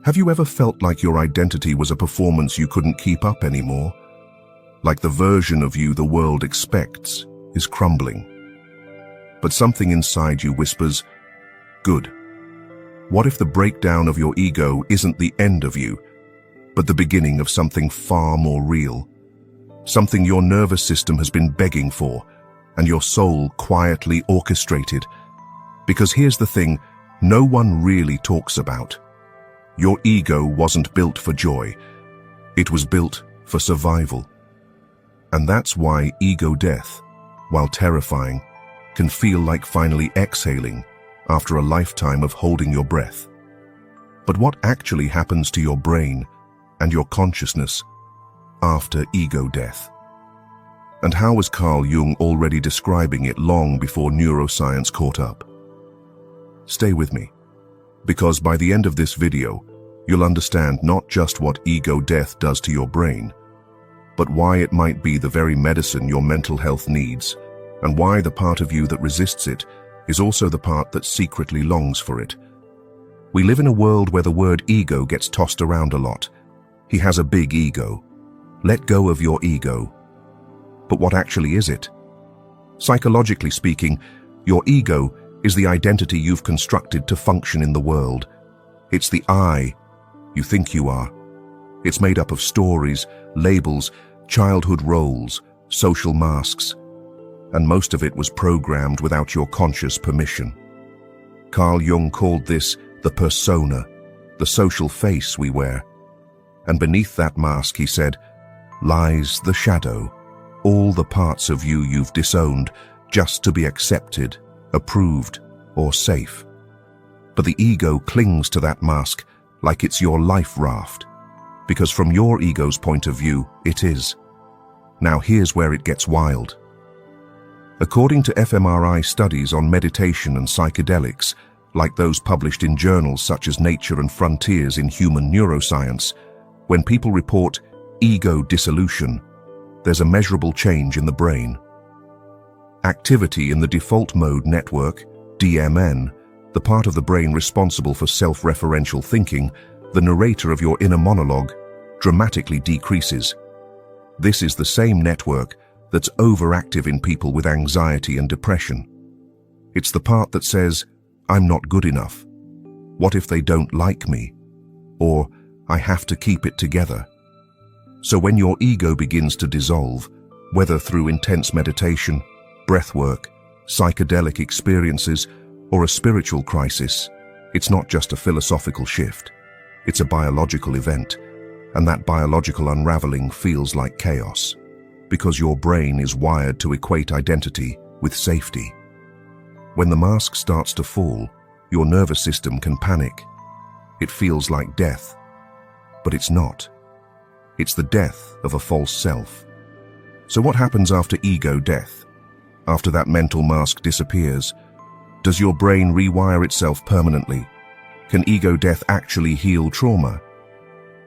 Have you ever felt like your identity was a performance you couldn't keep up anymore? Like the version of you the world expects is crumbling. But something inside you whispers, good. What if the breakdown of your ego isn't the end of you, but the beginning of something far more real? Something your nervous system has been begging for, and your soul quietly orchestrated. Because here's the thing no one really talks about. Your ego wasn't built for joy. It was built for survival. And that's why ego death, while terrifying, can feel like finally exhaling after a lifetime of holding your breath. But what actually happens to your brain and your consciousness after ego death? And how was Carl Jung already describing it long before neuroscience caught up? Stay with me, because by the end of this video, you'll understand not just what ego death does to your brain, but why it might be the very medicine your mental health needs, and why the part of you that resists it is also the part that secretly longs for it. We live in a world where the word ego gets tossed around a lot. He has a big ego. Let go of your ego. But what actually is it? Psychologically speaking, your ego is the identity you've constructed to function in the world. It's the I you think you are. It's made up of stories, labels, childhood roles, social masks, and most of it was programmed without your conscious permission. Carl Jung called this the persona, the social face we wear. And beneath that mask, he said, lies the shadow, all the parts of you you've disowned just to be accepted, approved, or safe. But the ego clings to that mask like it's your life raft, because from your ego's point of view, it is. Now here's where it gets wild. According to fMRI studies on meditation and psychedelics, like those published in journals such as Nature and Frontiers in Human Neuroscience, when people report ego dissolution, there's a measurable change in the brain. Activity in the default mode network, DMN, the part of the brain responsible for self-referential thinking, the narrator of your inner monologue, dramatically decreases. This is the same network that's overactive in people with anxiety and depression. It's the part that says, I'm not good enough. What if they don't like me? Or, I have to keep it together. So when your ego begins to dissolve, whether through intense meditation, breathwork, psychedelic experiences, or a spiritual crisis, it's not just a philosophical shift. It's a biological event, and that biological unraveling feels like chaos, because your brain is wired to equate identity with safety. When the mask starts to fall, your nervous system can panic. It feels like death, but it's not. It's the death of a false self. So what happens after ego death? After that mental mask disappears, does your brain rewire itself permanently? Can ego death actually heal trauma?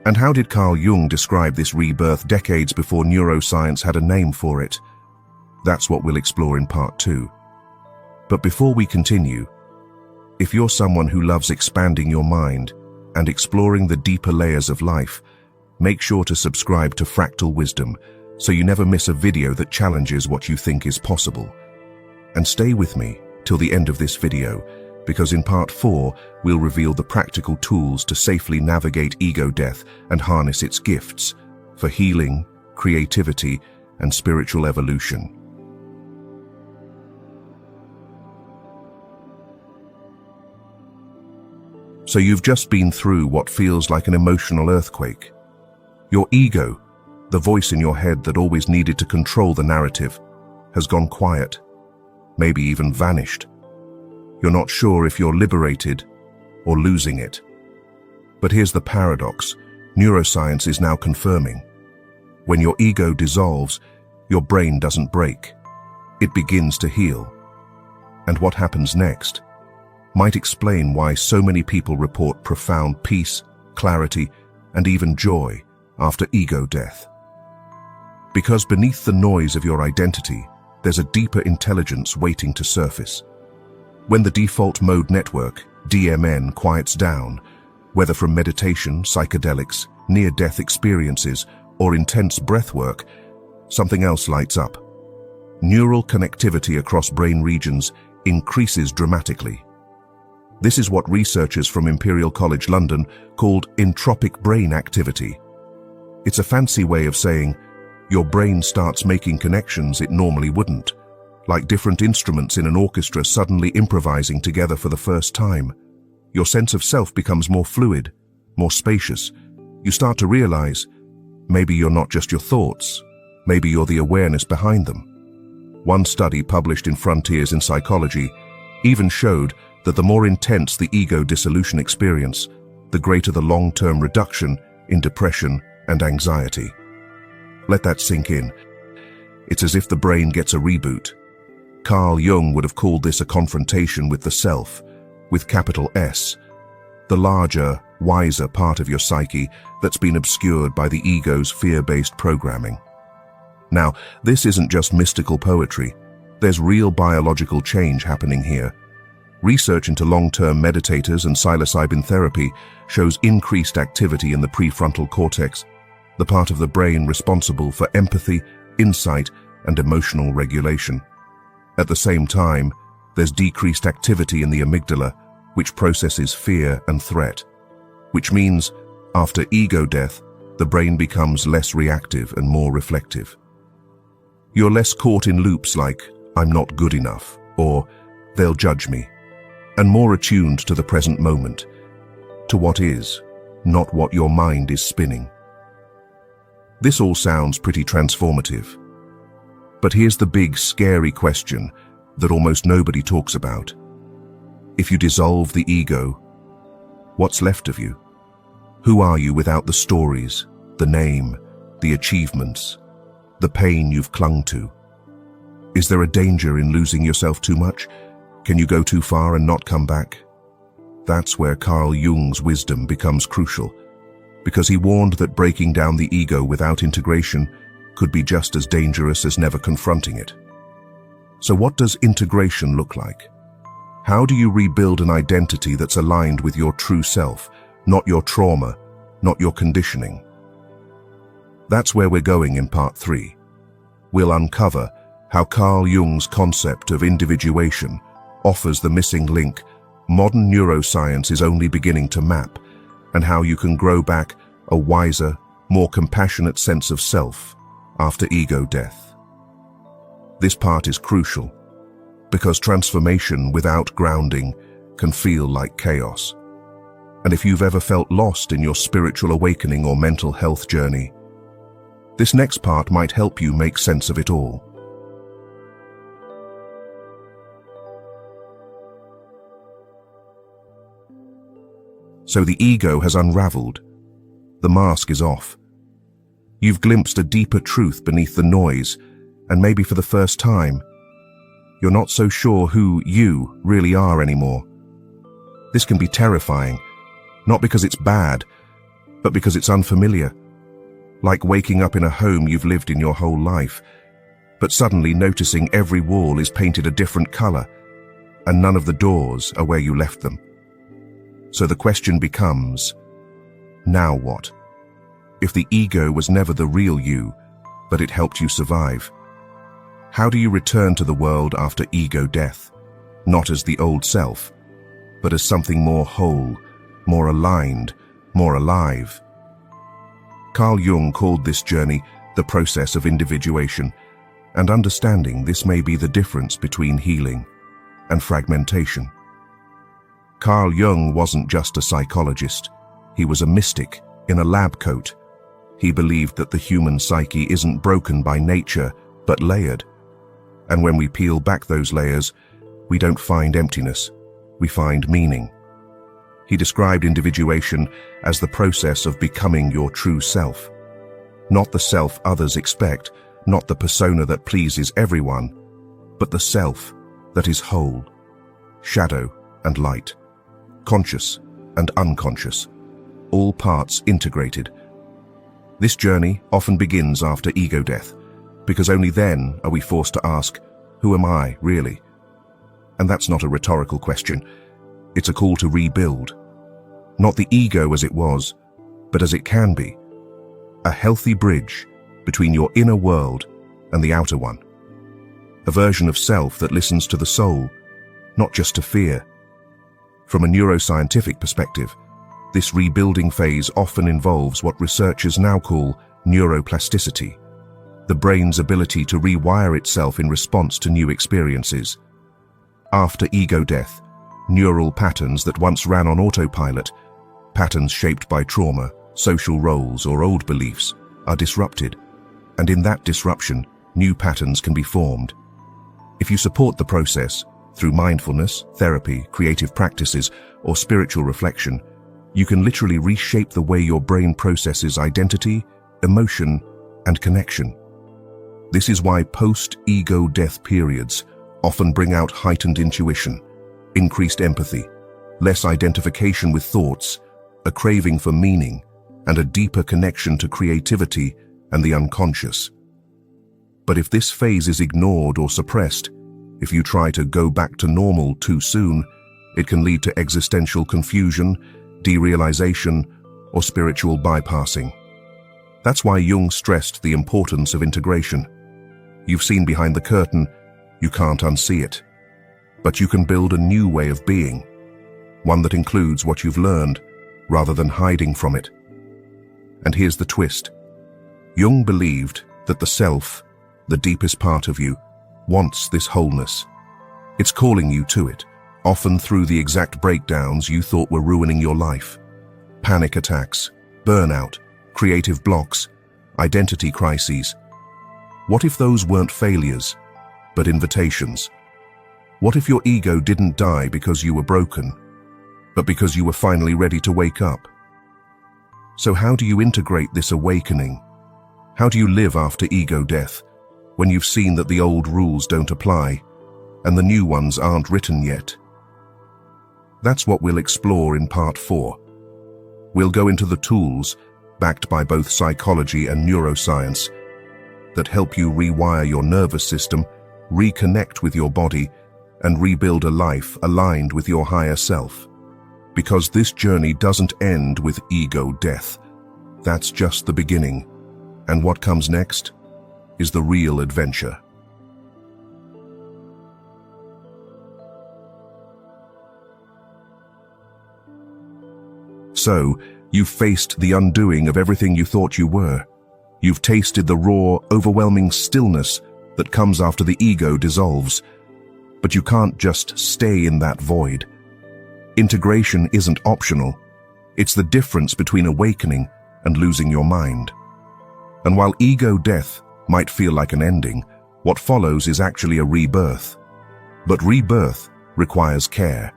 And how did Carl Jung describe this rebirth decades before neuroscience had a name for it? That's what we'll explore in part 2. But before we continue, if you're someone who loves expanding your mind and exploring the deeper layers of life, make sure to subscribe to Fractal Wisdom so you never miss a video that challenges what you think is possible. And stay with me till the end of this video, because in part 4, we'll reveal the practical tools to safely navigate ego death and harness its gifts for healing, creativity, and spiritual evolution. So you've just been through what feels like an emotional earthquake. Your ego, the voice in your head that always needed to control the narrative, has gone quiet, maybe even vanished. You're not sure if you're liberated or losing it. But here's the paradox. Neuroscience is now confirming. When your ego dissolves, your brain doesn't break. It begins to heal. And what happens next might explain why so many people report profound peace, clarity, and even joy after ego death. Because beneath the noise of your identity, there's a deeper intelligence waiting to surface. When the default mode network, DMN, quiets down, Whether from meditation, psychedelics, near-death experiences, or intense breathwork, something else lights up. Neural connectivity across brain regions increases dramatically. This is what researchers from Imperial College London called entropic brain activity. It's a fancy way of saying your brain starts making connections it normally wouldn't, like different instruments in an orchestra suddenly improvising together for the first time. Your sense of self becomes more fluid, more spacious. You start to realize maybe you're not just your thoughts, maybe you're the awareness behind them. One study published in Frontiers in Psychology even showed that the more intense the ego dissolution experience, the greater the long-term reduction in depression and anxiety. Let that sink in. It's as if the brain gets a reboot. Carl Jung would have called this a confrontation with the self, with capital S, the larger, wiser part of your psyche that's been obscured by the ego's fear-based programming. Now, this isn't just mystical poetry. There's real biological change happening here. Research into long-term meditators and psilocybin therapy shows increased activity in the prefrontal cortex, the part of the brain responsible for empathy, insight, and emotional regulation. At the same time, there's decreased activity in the amygdala, which processes fear and threat, which means, after ego death, the brain becomes less reactive and more reflective. You're less caught in loops like, I'm not good enough, or they'll judge me, and more attuned to the present moment, to what is, not what your mind is spinning. This all sounds pretty transformative. But here's the big, scary question that almost nobody talks about. If you dissolve the ego, what's left of you? Who are you without the stories, the name, the achievements, the pain you've clung to? Is there a danger in losing yourself too much? Can you go too far and not come back? That's where Carl Jung's wisdom becomes crucial, because he warned that breaking down the ego without integration could be just as dangerous as never confronting it. So what does integration look like? How do you rebuild an identity that's aligned with your true self, not your trauma, not your conditioning? That's where we're going in part 3. We'll uncover how Carl Jung's concept of individuation offers the missing link modern neuroscience is only beginning to map, and how you can grow back a wiser, more compassionate sense of self after ego death. This part is crucial, because transformation without grounding can feel like chaos. And if you've ever felt lost in your spiritual awakening or mental health journey, this next part might help you make sense of it all. So the ego has unraveled. The mask is off. You've glimpsed a deeper truth beneath the noise, and maybe for the first time, you're not so sure who you really are anymore. This can be terrifying, not because it's bad, but because it's unfamiliar. Like waking up in a home you've lived in your whole life, but suddenly noticing every wall is painted a different color, and none of the doors are where you left them. So the question becomes, now what? If the ego was never the real you, but it helped you survive, how do you return to the world after ego death? Not as the old self, but as something more whole, more aligned, more alive. Carl Jung called this journey the process of individuation, and understanding this may be the difference between healing and fragmentation. Carl Jung wasn't just a psychologist. He was a mystic in a lab coat. He believed that the human psyche isn't broken by nature, but layered. And when we peel back those layers, we don't find emptiness, we find meaning. He described individuation as the process of becoming your true self. Not the self others expect, not the persona that pleases everyone, but the self that is whole, shadow and light, conscious and unconscious, all parts integrated. This journey often begins after ego death, because only then are we forced to ask, who am I really? And that's not a rhetorical question. It's a call to rebuild. Not the ego as it was, but as it can be. A healthy bridge between your inner world and the outer one. A version of self that listens to the soul, not just to fear. From a neuroscientific perspective, this rebuilding phase often involves what researchers now call neuroplasticity, the brain's ability to rewire itself in response to new experiences. After ego death, neural patterns that once ran on autopilot, patterns shaped by trauma, social roles, or old beliefs, are disrupted, and in that disruption, new patterns can be formed. If you support the process through mindfulness, therapy, creative practices, or spiritual reflection, you can literally reshape the way your brain processes identity, emotion, and connection. This is why post-ego death periods often bring out heightened intuition, increased empathy, less identification with thoughts, a craving for meaning, and a deeper connection to creativity and the unconscious. But if this phase is ignored or suppressed, if you try to go back to normal too soon, it can lead to existential confusion, derealization, or spiritual bypassing. That's why Jung stressed the importance of integration. You've seen behind the curtain, you can't unsee it. But you can build a new way of being, one that includes what you've learned, rather than hiding from it. And here's the twist. Jung believed that the self, the deepest part of you, wants this wholeness. It's calling you to it, often through the exact breakdowns you thought were ruining your life. Panic attacks, burnout, creative blocks, identity crises. What if those weren't failures, but invitations? What if your ego didn't die because you were broken, but because you were finally ready to wake up? So how do you integrate this awakening? How do you live after ego death, when you've seen that the old rules don't apply, and the new ones aren't written yet? That's what we'll explore in Part 4. We'll go into the tools, backed by both psychology and neuroscience, that help you rewire your nervous system, reconnect with your body, and rebuild a life aligned with your higher self. Because this journey doesn't end with ego death. That's just the beginning. And what comes next is the real adventure. So, you've faced the undoing of everything you thought you were. You've tasted the raw, overwhelming stillness that comes after the ego dissolves. But you can't just stay in that void. Integration isn't optional. It's the difference between awakening and losing your mind. And while ego death might feel like an ending, what follows is actually a rebirth. But rebirth requires care.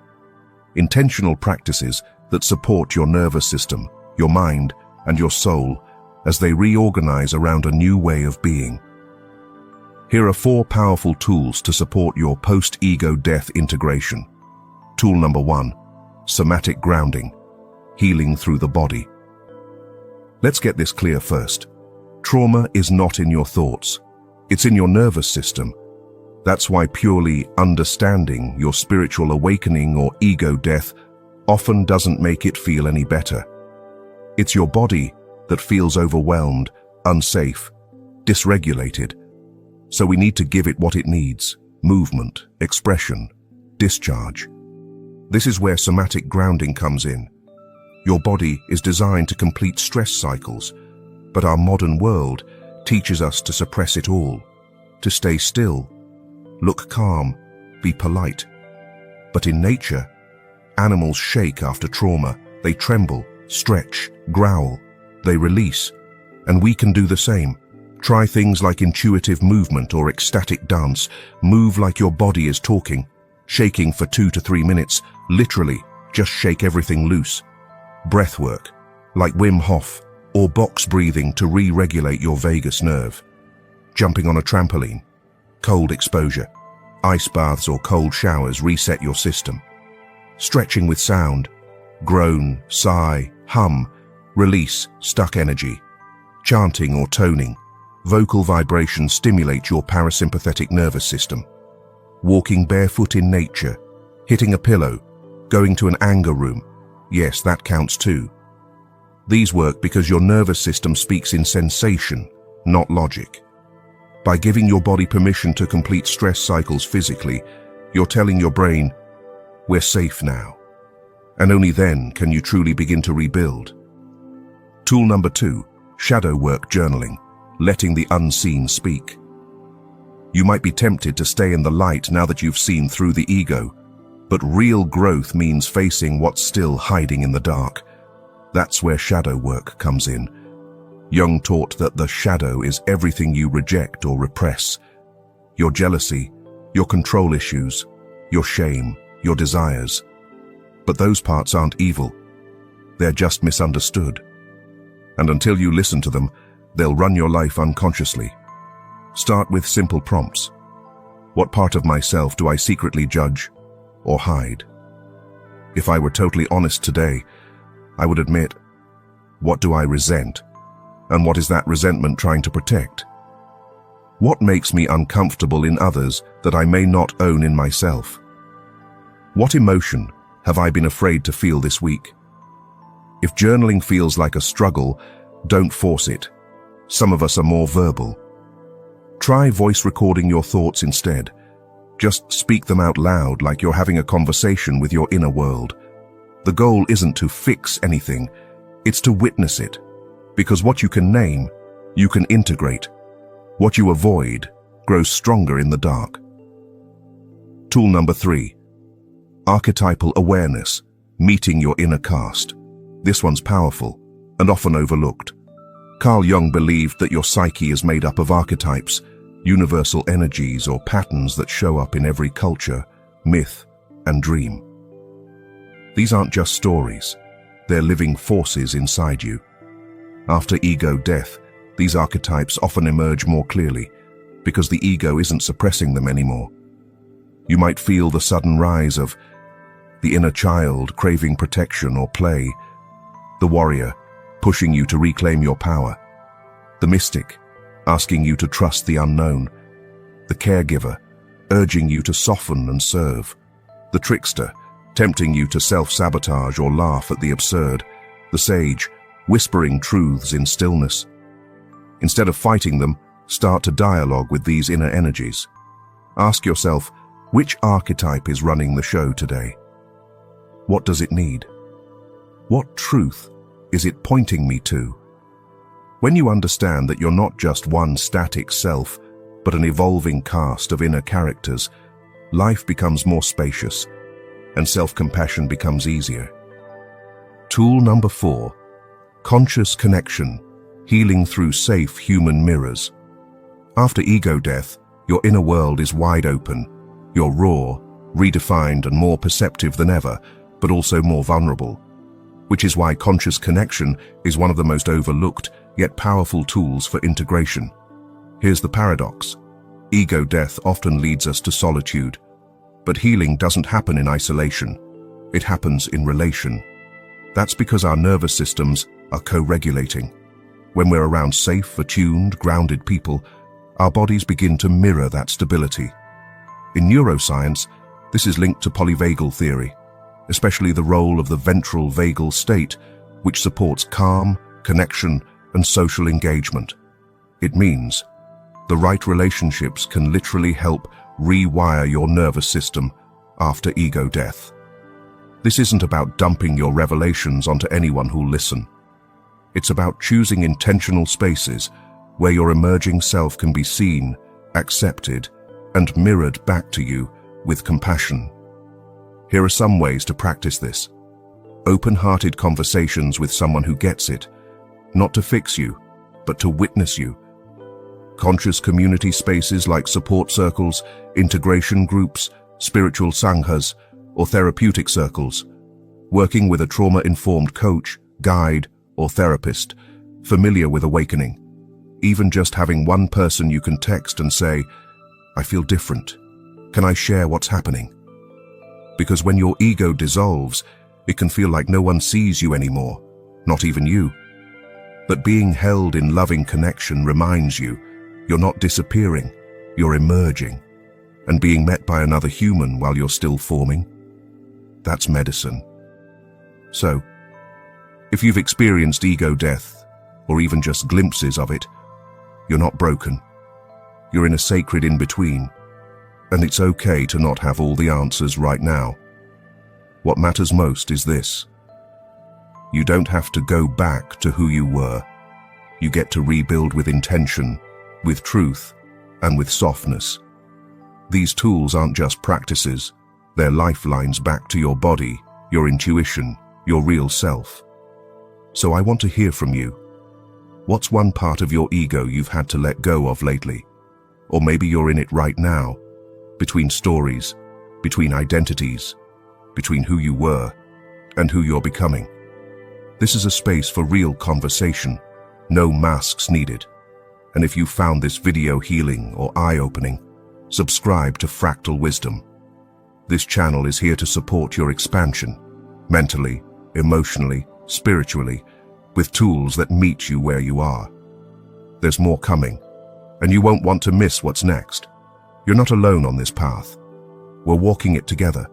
Intentional practices that support your nervous system, your mind, and your soul as they reorganize around a new way of being. Here are 4 powerful tools to support your post-ego death integration. Tool number 1, somatic grounding, healing through the body. Let's get this clear first. Trauma is not in your thoughts. It's in your nervous system. That's why purely understanding your spiritual awakening or ego death often doesn't make it feel any better. It's your body that feels overwhelmed, unsafe, dysregulated. So we need to give it what it needs: movement, expression, discharge. This is where somatic grounding comes in. Your body is designed to complete stress cycles, but our modern world teaches us to suppress it all, to stay still, look calm, be polite. But in nature, animals shake after trauma. They tremble, stretch, growl. They release. And we can do the same. Try things like intuitive movement or ecstatic dance. Move like your body is talking. Shaking for 2 to 3 minutes. Literally, just shake everything loose. Breath work, like Wim Hof, or box breathing to re-regulate your vagus nerve. Jumping on a trampoline. Cold exposure. Ice baths or cold showers reset your system. Stretching with sound. Groan, sigh, hum, release stuck energy. Chanting or toning. Vocal vibrations stimulate your parasympathetic nervous system. Walking barefoot in nature. Hitting a pillow. Going to an anger room. Yes, that counts too. These work because your nervous system speaks in sensation, not logic. By giving your body permission to complete stress cycles physically, you're telling your brain, we're safe now. And only then can you truly begin to rebuild. Tool number 2, shadow work journaling, letting the unseen speak. You might be tempted to stay in the light now that you've seen through the ego, but real growth means facing what's still hiding in the dark. That's where shadow work comes in. Jung taught that the shadow is everything you reject or repress. Your jealousy, your control issues, your shame, your desires. But those parts aren't evil. They're just misunderstood. And until you listen to them, they'll run your life unconsciously. Start with simple prompts. What part of myself do I secretly judge or hide? If I were totally honest today, I would admit, what do I resent? And what is that resentment trying to protect? What makes me uncomfortable in others that I may not own in myself? What emotion have I been afraid to feel this week? If journaling feels like a struggle, don't force it. Some of us are more verbal. Try voice recording your thoughts instead. Just speak them out loud like you're having a conversation with your inner world. The goal isn't to fix anything, it's to witness it. Because what you can name, you can integrate. What you avoid grows stronger in the dark. Tool number 3, archetypal awareness, meeting your inner cast. This one's powerful and often overlooked. Carl Jung believed that your psyche is made up of archetypes, universal energies or patterns that show up in every culture, myth, and dream. These aren't just stories, they're living forces inside you. After ego death, these archetypes often emerge more clearly, because the ego isn't suppressing them anymore. You might feel the sudden rise of the inner child craving protection or play, the warrior pushing you to reclaim your power, the mystic asking you to trust the unknown, the caregiver urging you to soften and serve, the trickster tempting you to self-sabotage or laugh at the absurd, the sage whispering truths in stillness. Instead of fighting them, start to dialogue with these inner energies. Ask yourself, which archetype is running the show today? What does it need? What truth is it pointing me to? When you understand that you're not just one static self, but an evolving cast of inner characters, life becomes more spacious, and self-compassion becomes easier. Tool number 4, conscious connection, healing through safe human mirrors. After ego death, your inner world is wide open. You're raw, redefined, and more perceptive than ever, but also more vulnerable. Which is why conscious connection is one of the most overlooked yet powerful tools for integration. Here's the paradox. Ego death often leads us to solitude, but healing doesn't happen in isolation. It happens in relation. That's because our nervous systems are co-regulating. When we're around safe, attuned, grounded people, our bodies begin to mirror that stability. In neuroscience, this is linked to polyvagal theory, especially the role of the ventral vagal state, which supports calm, connection, and social engagement. It means the right relationships can literally help rewire your nervous system after ego death. This isn't about dumping your revelations onto anyone who'll listen. It's about choosing intentional spaces where your emerging self can be seen, accepted, and mirrored back to you with compassion. Here are some ways to practice this. Open-hearted conversations with someone who gets it, not to fix you, but to witness you. Conscious community spaces like support circles, integration groups, spiritual sanghas, or therapeutic circles. Working with a trauma-informed coach, guide, or therapist, familiar with awakening. Even just having one person you can text and say, I feel different. Can I share what's happening? Because when your ego dissolves, it can feel like no one sees you anymore, not even you. But being held in loving connection reminds you you're not disappearing, you're emerging, and being met by another human while you're still forming. That's medicine. So, if you've experienced ego death, or even just glimpses of it, you're not broken. You're in a sacred in-between, and it's okay to not have all the answers right now. What matters most is this. You don't have to go back to who you were. You get to rebuild with intention, with truth, and with softness. These tools aren't just practices, they're lifelines back to your body, your intuition, your real self. So I want to hear from you. What's one part of your ego you've had to let go of lately? Or maybe you're in it right now, between stories, between identities, between who you were and who you're becoming. This is a space for real conversation, no masks needed. And if you found this video healing or eye-opening, subscribe to Fractal Wisdom. This channel is here to support your expansion, mentally, emotionally, spiritually, with tools that meet you where you are. There's more coming, and you won't want to miss what's next. You're not alone on this path. We're walking it together.